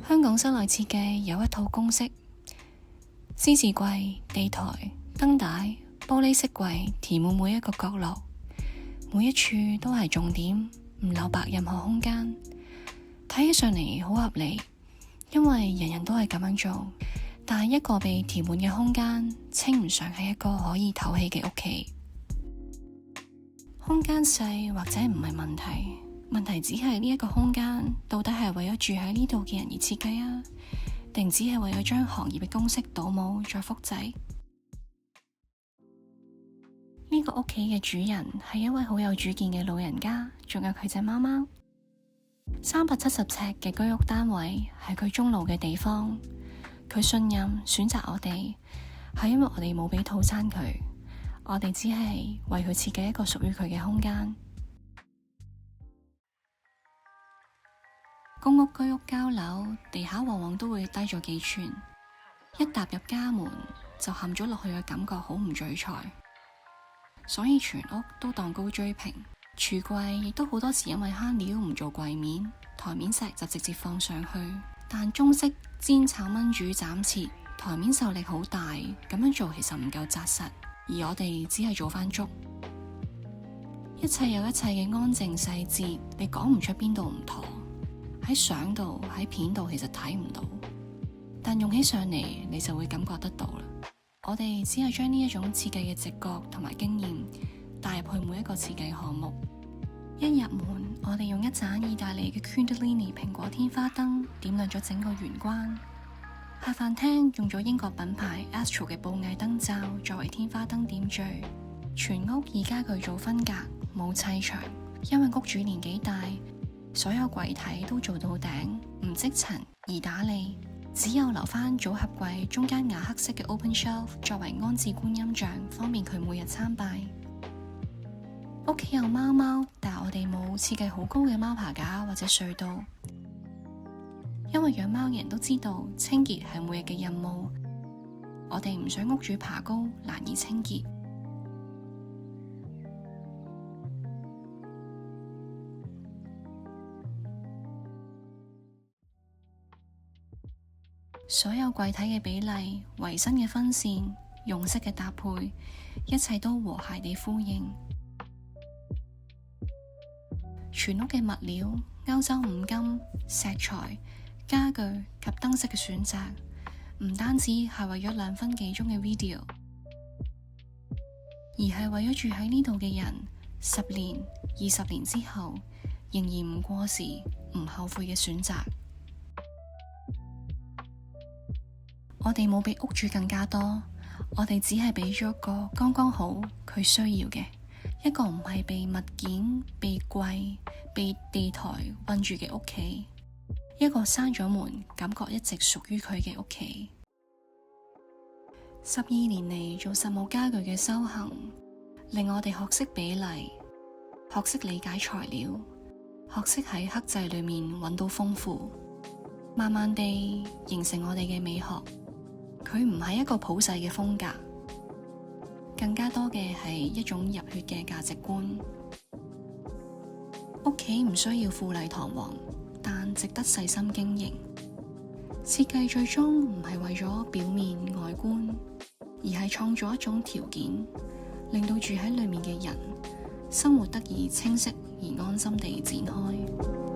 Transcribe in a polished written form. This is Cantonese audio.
香港室內設計有一套公式：獅字櫃、地台、燈帶、玻璃飾櫃填滿每一個角落，每一處都係重點，唔留白任何空間。睇起上嚟好合理，因為人人都係咁樣做。但係一個被填滿嘅空間，稱唔上係一個可以透氣嘅屋企。空間細或者唔係問題，問題只係呢一個空間到底係為咗住喺呢度嘅人而設計啊，定只係為咗將行業嘅公式倒模再複製？呢個屋企嘅主人係一位好有主見嘅老人家，仲有佢隻貓貓。370尺嘅居屋單位係佢終老嘅地方。佢信任選擇我哋，係因為我哋冇俾套餐佢，我哋只係為佢設計一個屬於佢嘅空間。公屋居屋交樓，地下往往都會低咗幾寸，一踏入家門就陷咗落去嘅感覺好唔聚財，所以全屋都當高追平。櫥櫃亦都好多時因為慳料唔做櫃面，台面石就直接放上去。但中式煎炒炆煮斬切，台面受力好大，咁樣做其實唔夠紮實，而我哋只係做返足。一切有一切嘅安靜細節，你講唔出邊度唔妥。喺相度喺片度其實睇唔到，但用起上嚟你就會感覺得到啦。我哋只係將呢一種設計嘅直覺同埋經驗帶入去每一個設計項目。一入門，我哋用一盞意大利嘅 Candellini 蘋果天花燈點亮咗整個玄關。客飯廳用咗英國品牌 Astro 嘅布藝燈罩作為天花燈點綴。全屋以家具做分隔，冇砌牆，因為屋主年紀大，所有櫃體都做到頂，唔積塵易打理，只有留返組合櫃中間瓦黑色嘅 open shelf 作為安置觀音像，方便佢每日參拜。屋企有貓貓，但我哋冇設計好高嘅貓爬架或者隧道，因為養貓嘅人都知道清潔係每日嘅任務，我哋唔想屋主爬高難以清潔。所有櫃體嘅比例、圍身嘅分線、用色嘅搭配，一切都和諧地呼應。全屋嘅物料、歐洲五金、石材、家具及燈飾嘅選擇，唔單止係為咗2分幾鐘嘅 video， 而係為咗住喺呢度嘅人10年、20年之後仍然唔過時、唔後悔嘅選擇。我哋冇比屋主更加多，我哋只係俾咗個剛剛好佢需要嘅。一個唔係被物件、被櫃、被地台困住嘅屋企，一個閂咗門，感覺一直屬於佢嘅屋企。12年嚟做實務家具嘅修行，令我哋學識比例，學識理解材料，學識喺克制裏面揾到豐富，慢慢地形成我哋嘅美學。佢唔係一個普世嘅風格，更加多嘅係一種入血嘅價值觀。屋企唔需要富麗堂皇，但值得細心經營。設計最終唔係為咗表面外觀，而係創造一種條件，令到住喺裏面嘅人生活得以清晰而安心地展開。